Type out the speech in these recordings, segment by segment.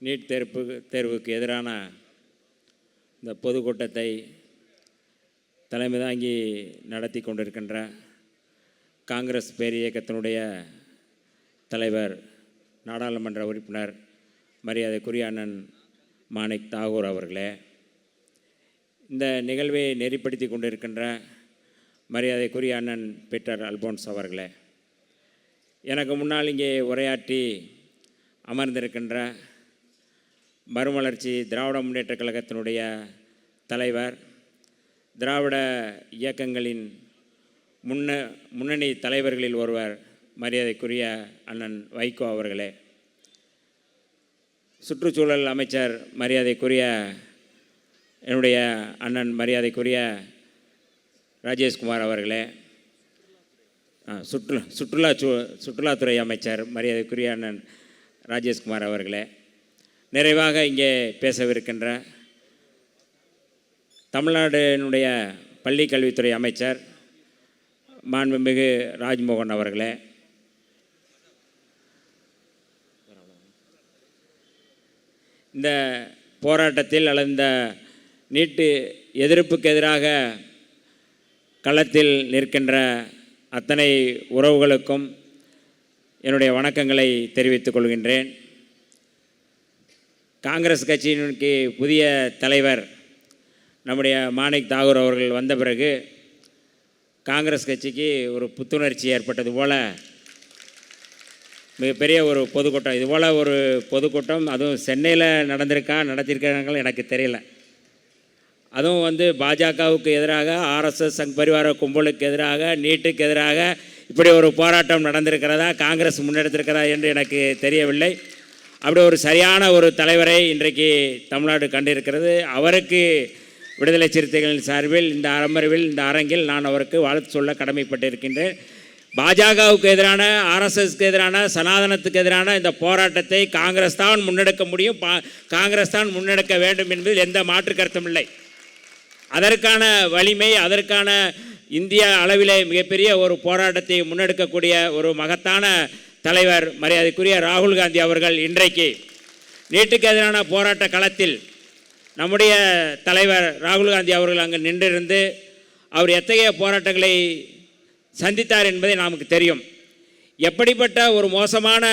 NEET தேர்வுக்கு எதிரான இந்த பொதுக்கூட்டத்தை தலைமை தாங்கி நடத்தி கொண்டிருக்கின்ற காங்கிரஸ் பேரியக்கத்தினுடைய தலைவர், நாடாளுமன்ற உறுப்பினர், மரியாதைக்குரிய அண்ணன் மாணிக் தாகூர் அவர்களே, இந்த நிகழ்வை நெறிப்படுத்தி கொண்டிருக்கின்ற மரியாதைக்குரிய அண்ணன் பீட்டர் அல்போன்ஸ் அவர்களே, எனக்கு முன்னால் இங்கே உரையாற்றி அமர்ந்திருக்கின்ற மறுமலர்ச்சி திராவிட முன்னேற்ற கழகத்தினுடைய தலைவர், திராவிட இயக்கங்களின் முன்னணி தலைவர்களில் ஒருவர், மரியாதைக்குரிய அண்ணன் வைகோ அவர்களே, சுற்றுச்சூழல் அமைச்சர் மரியாதைக்குரிய என்னுடைய அண்ணன் மரியாதைக்குரிய ராஜேஷ்குமார் அவர்களே, சுற்றுலாத்துறை அமைச்சர் மரியாதைக்குரிய அண்ணன் ராஜேஷ்குமார் அவர்களே, நிறைவாக இங்கே பேசவிருக்கின்ற தமிழ்நாட்டினுடைய பள்ளி கல்வித்துறை அமைச்சர் மாண்புமிகு ராஜ்மோகன் அவர்களே, இந்த போராட்டத்தில் அல்லது இந்த நீட்டு எதிர்ப்புக்கு எதிராக களத்தில் நிற்கின்ற அத்தனை உறவுகளுக்கும் என்னுடைய வணக்கங்களை தெரிவித்துக் கொள்கின்றேன். காங்கிரஸ் கட்சியினுக்கு புதிய தலைவர் நம்முடைய மாணிக் தாகூர் அவர்கள் வந்த பிறகு காங்கிரஸ் கட்சிக்கு ஒரு புத்துணர்ச்சி ஏற்பட்டது போல் மிகப்பெரிய ஒரு பொதுக்கூட்டம், இதுபோல் ஒரு பொதுக்கூட்டம் அதுவும் சென்னையில் நடத்தியிருக்காங்களோ எனக்கு தெரியல. அதுவும் பாஜகவுக்கு எதிராக, ஆர்எஸ்எஸ் சங் பரிவார கும்பலுக்கு எதிராக, நீட்டுக்கு எதிராக இப்படி ஒரு போராட்டம் நடந்திருக்கிறதா, காங்கிரஸ் முன்னெடுத்திருக்கிறதா என்று எனக்கு தெரியவில்லை. அப்படி ஒரு சரியான ஒரு தலைவரை இன்றைக்கு தமிழ்நாடு கண்டிருக்கிறது. அவருக்கு விடுதலை சிறுத்தைகளின் சார்பில் இந்த அமர்வில், இந்த அரங்கில் நான் அவருக்கு வாழ்த்து சொல்ல கடமைப்பட்டிருக்கின்றேன். பாஜகவுக்கு எதிரான, ஆர்எஸ்எஸ்க்கு எதிரான, சனாதனத்துக்கு எதிரான இந்த போராட்டத்தை காங்கிரஸ் தான் முன்னெடுக்க முடியும், காங்கிரஸ் தான் முன்னெடுக்க வேண்டும் என்பதில் எந்த மாற்று கருத்தும் இல்லை. அதற்கான வலிமை, அதற்கான இந்திய அளவிலே மிகப்பெரிய ஒரு போராட்டத்தை முன்னெடுக்கக்கூடிய ஒரு மகத்தான தலைவர் மரியாதைக்குரிய ராகுல் காந்தி அவர்கள் இன்றைக்கு நீட்டுக்கு எதிரான போராட்ட களத்தில் நம்முடைய தலைவர் ராகுல் காந்தி அவர்கள் அங்கு நின்றிருந்து அவர் எத்தகைய போராட்டங்களை சந்தித்தார் என்பதை நமக்கு தெரியும். எப்படிப்பட்ட ஒரு மோசமான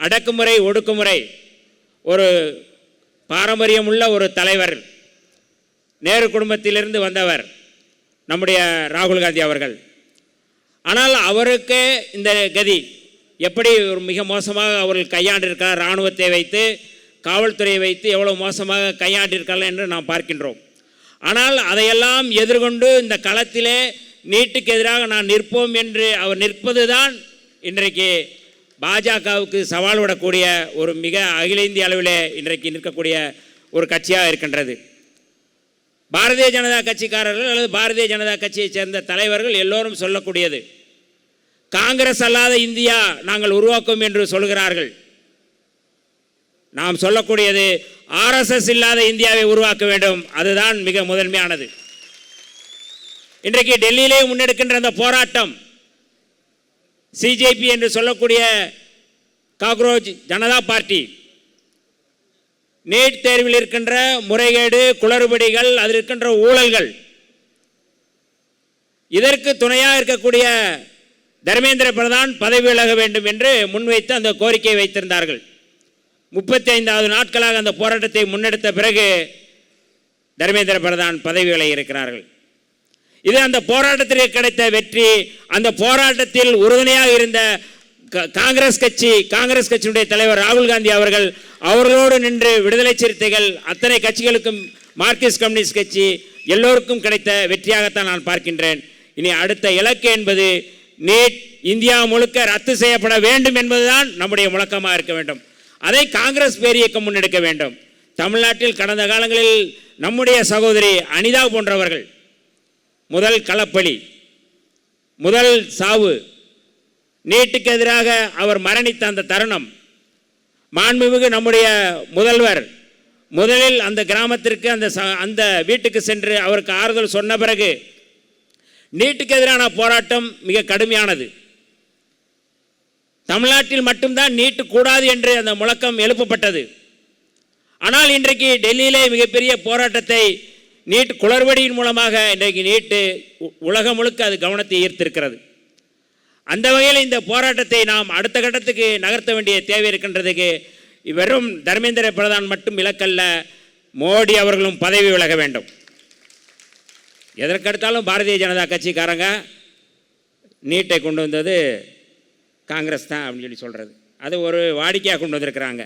அடக்குமுறை, ஒடுக்குமுறை, ஒரு பாரம்பரியமுள்ள ஒரு தலைவர், நேரு குடும்பத்திலிருந்து வந்தவர் நம்முடைய ராகுல் காந்தி அவர்கள். ஆனால் அவருக்கு இந்த கதி எப்படி ஒரு மிக மோசமாக அவர்கள் கையாண்டிருக்கிறார், இராணுவத்தை வைத்து, காவல்துறையை வைத்து எவ்வளோ மோசமாக கையாண்டிருக்கிறார்கள் என்று நாம் பார்க்கின்றோம். ஆனால் அதையெல்லாம் எதிர்கொண்டு இந்த களத்திலே நீட்டுக்கு எதிராக நான் நிற்போம் என்று அவர் நிற்பது தான் இன்றைக்கு பாஜகவுக்கு சவால் விடக்கூடிய ஒரு மிக அகில இந்திய அளவிலே இன்றைக்கு நிற்கக்கூடிய ஒரு கட்சியாக இருக்கின்றது. பாரதிய ஜனதா கட்சிக்காரர்கள் அல்லது பாரதிய ஜனதா கட்சியைச் சேர்ந்த தலைவர்கள் எல்லோரும் சொல்லக்கூடியது, காங்கிரஸ் அல்லாத இந்தியா நாங்கள் உருவாக்கும் என்று சொல்கிறார்கள். நாம் சொல்லக்கூடியது ஆர்எஸ்எஸ் இல்லாத இந்தியாவை உருவாக்க வேண்டும், அதுதான் மிக முதன்மையானது. இன்றைக்கு டெல்லியிலே முன்னெடுக்கின்ற அந்த போராட்டம், சிஜேபி என்று சொல்லக்கூடிய காக்ரோச் ஜனதா பார்ட்டி, நீட் தேர்வில் இருக்கின்ற முறைகேடு, குளறுபடிகள், அதில் இருக்கின்ற ஊழல்கள், இதற்கு துணையாக இருக்கக்கூடிய தர்மேந்திர பிரதான் பதவி விலக வேண்டும் என்று முன்வைத்து அந்த கோரிக்கையை வைத்திருந்தார்கள். 35வது நாட்களாக அந்த போராட்டத்தை முன்னெடுத்த பிறகு தர்மேந்திர பிரதான் பதவி விலகி இருக்கிறார்கள். இது அந்த போராட்டத்திற்கு கிடைத்த வெற்றி. அந்த போராட்டத்தில் உறுதுணையாக இருந்த காங்கிரஸ் கட்சியினுடைய தலைவர் ராகுல் காந்தி அவர்களோடு நின்று விடுதலை சிறுத்தைகள், அத்தனை கட்சிகளுக்கும், மார்க்சிஸ்ட் கம்யூனிஸ்ட் கட்சி எல்லோருக்கும் கிடைத்த வெற்றியாகத்தான் நான் பார்க்கின்றேன். இனி அடுத்த இலக்கு என்பது நீட் இந்தியா முழுக்க ரத்து செய்யப்பட வேண்டும் என்பதுதான் நம்முடைய முழக்கமாக இருக்க வேண்டும். அதை காங்கிரஸ் பேரியக்கம் முன்னெடுக்க வேண்டும். தமிழ்நாட்டில் கடந்த காலங்களில் நம்முடைய சகோதரி அனிதா போன்றவர்கள் முதல் களப்பலி, முதல் சாவு, நீட்டுக்கு எதிராக அவர் மரணித்த அந்த தருணம், மாண்புமிகு நம்முடைய முதல்வர் முதலில் அந்த கிராமத்திற்கு, அந்த வீட்டுக்கு சென்று அவருக்கு ஆறுதல் சொன்ன பிறகு நீட்டுக்கு எதிரான போராட்டம் மிக கடுமையானது. தமிழ்நாட்டில் மட்டும்தான் நீட்டு கூடாது என்று அந்த முழக்கம் எழுப்பப்பட்டது. ஆனால் இன்றைக்கு டெல்லியிலே மிகப்பெரிய போராட்டத்தை நீட் குளறுபடியின் மூலமாக இன்றைக்கு நீட்டு உலகம் முழுக்க அது கவனத்தை ஈர்த்திருக்கிறது. அந்த வகையில் இந்த போராட்டத்தை நாம் அடுத்த கட்டத்துக்கு நகர்த்த வேண்டிய தேவை இருக்கின்றதுக்கு வெறும் தர்மேந்திர பிரதான் மட்டும் இலக்கல்ல, மோடி அவர்களும் பதவி விலக வேண்டும். எதற்கெடுத்தாலும் பாரதிய ஜனதா கட்சிக்காரங்க நீட்டை கொண்டு வந்தது காங்கிரஸ் தான் அப்படின்னு சொல்லி சொல்கிறது, அது ஒரு வாடிக்கையாக கொண்டு வந்திருக்கிறாங்க.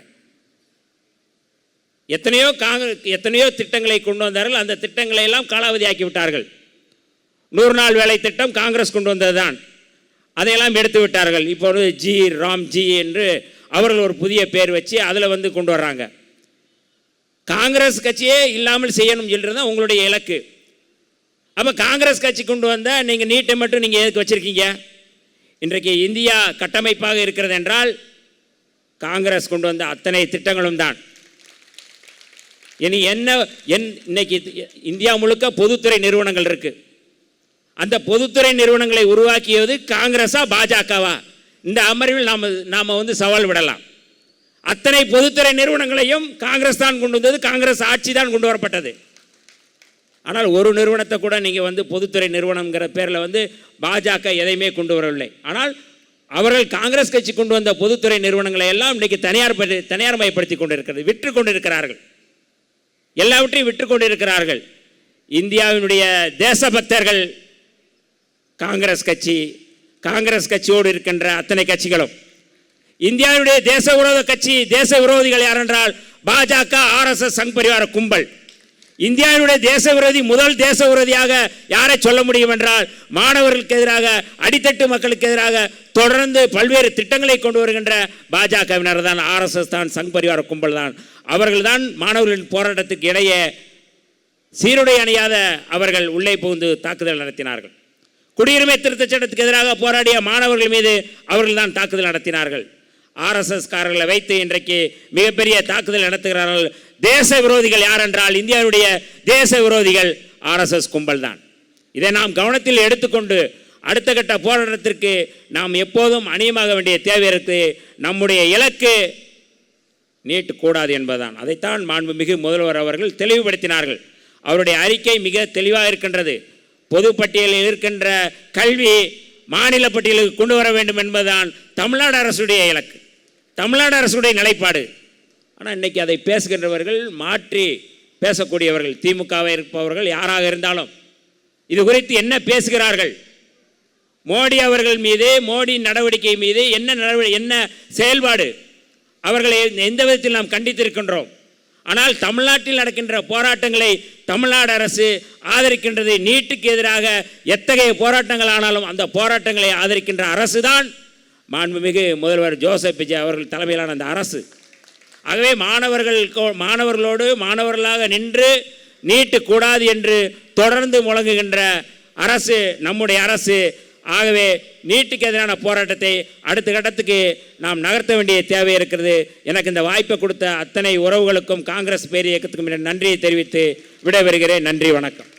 எத்தனையோ திட்டங்களை கொண்டு வந்தார்கள். அந்த திட்டங்களை எல்லாம் காலாவதி ஆக்கி விட்டார்கள். 100 நாள் வேலை திட்டம் காங்கிரஸ் கொண்டு வந்தது தான், அதையெல்லாம் எடுத்து விட்டார்கள். இப்போ ஒரு ராம்ஜி என்று அவர்கள் ஒரு புதிய பேர் வச்சு அதில் கொண்டு வர்றாங்க. காங்கிரஸ் கட்சியே இல்லாமல் செய்யணும் சொல்கிறது தான் உங்களுடைய இலக்கு. அப்போ காங்கிரஸ் கட்சி கொண்டு வந்தால் நீங்கள் நீட்டை மட்டும் நீங்கள் எதுக்கு வச்சுருக்கீங்க? இன்றைக்கு இந்தியா கட்டமைப்பாக இருக்கிறது என்றால் காங்கிரஸ் கொண்டு வந்த அத்தனை திட்டங்களும் தான். இனி இன்னைக்கு இந்தியா முழுக்க பொதுத்துறை நிறுவனங்கள் இருக்குது. அந்த பொதுத்துறை நிறுவனங்களை உருவாக்கியது காங்கிரஸா பாஜகவா? இந்த அமர்வில் நாம் சவால் விடலாம். அத்தனை பொதுத்துறை நிறுவனங்களையும் காங்கிரஸ் தான் கொண்டு வந்தது, காங்கிரஸ் ஆட்சி தான் கொண்டு வரப்பட்டது. ஆனால் ஒரு நிறுவனத்தை கூட நீங்கள் பொதுத்துறை நிறுவனங்கிற பேரில் பாஜக எதையுமே கொண்டு வரவில்லை. ஆனால் அவர்கள் காங்கிரஸ் கட்சி கொண்டு வந்த பொதுத்துறை நிறுவனங்களை எல்லாம் இன்றைக்கு தனியார்மயப்படுத்தி கொண்டிருக்கிறது, விற்று கொண்டிருக்கிறார்கள், எல்லாவற்றையும் விற்று கொண்டிருக்கிறார்கள். இந்தியாவினுடைய தேசபக்தர்கள் காங்கிரஸ் கட்சி, காங்கிரஸ் கட்சியோடு இருக்கின்ற அத்தனை கட்சிகளும். இந்தியாவுடைய தேச விரோத கட்சி, தேச விரோதிகள் யார் என்றால் பாஜக, ஆர்எஸ்எஸ், சங் பரிவார கும்பல். இந்தியாவுடைய தேச விரோதி, முதல் தேச விரோதியாக யாரை சொல்ல முடியும் என்றால் மாணவர்களுக்கு எதிராக, அடித்தட்டு மக்களுக்கு எதிராக தொடர்ந்து பல்வேறு திட்டங்களை கொண்டு வருகின்ற பாஜகவினர் தான், ஆர்எஸ்எஸ் தான், சங் பரிவார கும்பல் தான். அவர்கள் தான் மாணவர்களின் போராட்டத்துக்கு இடையே சீருடை அணியாத அவர்கள் உள்ளே புகுந்து தாக்குதல் நடத்தினார்கள். குடியுரிமை திருத்த சட்டத்துக்கு எதிராக போராடிய மாணவர்கள் மீது அவர்கள் தான் தாக்குதல் நடத்தினார்கள். ஆர்எஸ்எஸ் காரர்களை வைத்து இன்றைக்கு மிகப்பெரிய தாக்குதல் நடத்துகிறார்கள். தேச விரோதிகள் யார் என்றால் இந்தியாவுடைய தேச விரோதிகள் ஆர்எஸ்எஸ் கும்பல் தான். இதை நாம் கவனத்தில் எடுத்துக்கொண்டு அடுத்த கட்ட போராட்டத்திற்கு நாம் எப்போதும் அணியமாக வேண்டிய தேவை இருக்கு. நம்முடைய இலக்கு நீட் கூடாது என்பதுதான். அதைத்தான் மாண்புமிகு முதல்வர் அவர்கள் தெளிவுபடுத்தினார்கள். அவருடைய அறிக்கை மிக தெளிவாக இருக்கின்றது. பொதுப்பட்டியலில் இருக்கின்ற கல்வி மாநில பட்டியலுக்கு கொண்டு வர வேண்டும் என்பதுதான் தமிழ்நாடு அரசுடைய இலக்கு, தமிழ்நாடு அரசுடைய நிலைப்பாடு. ஆனால் இன்றைக்கி அதை பேசுகின்றவர்கள், மாற்றி பேசக்கூடியவர்கள், திமுகவை இருப்பவர்கள் யாராக இருந்தாலும் இது குறித்து என்ன பேசுகிறார்கள்? மோடி அவர்கள் மீது, மோடி நடவடிக்கை மீது என்ன செயல்பாடு? அவர்களை எந்த விதத்தில் நாம் கண்டித்திருக்கின்றோம். ஆனால் தமிழ்நாட்டில் நடக்கின்ற போராட்டங்களை தமிழ்நாடு அரசு ஆதரிக்கின்றது. நீட்டுக்கு எதிராக எத்தகைய போராட்டங்கள் ஆனாலும் அந்த போராட்டங்களை ஆதரிக்கின்ற அரசு தான் மாண்புமிகு முதல்வர் ஜோசப் விஜய் அவர்கள் தலைமையிலான அந்த அரசு. ஆகவே மாணவர்களோடு மாணவர்களாக நின்று நீட்டு கூடாது என்று தொடர்ந்து முழங்குகின்ற அரசு நம்முடைய அரசு. ஆகவே நீட்டுக்கு எதிரான போராட்டத்தை அடுத்த கட்டத்துக்கு நாம் நகர்த்த வேண்டிய தேவை இருக்கிறது. எனக்கு இந்த வாய்ப்பை கொடுத்த அத்தனை உறவுகளுக்கும் காங்கிரஸ் பேரியக்கத்துக்கும் நன்றியை தெரிவித்து விடைபெறுகிறேன். நன்றி, வணக்கம்.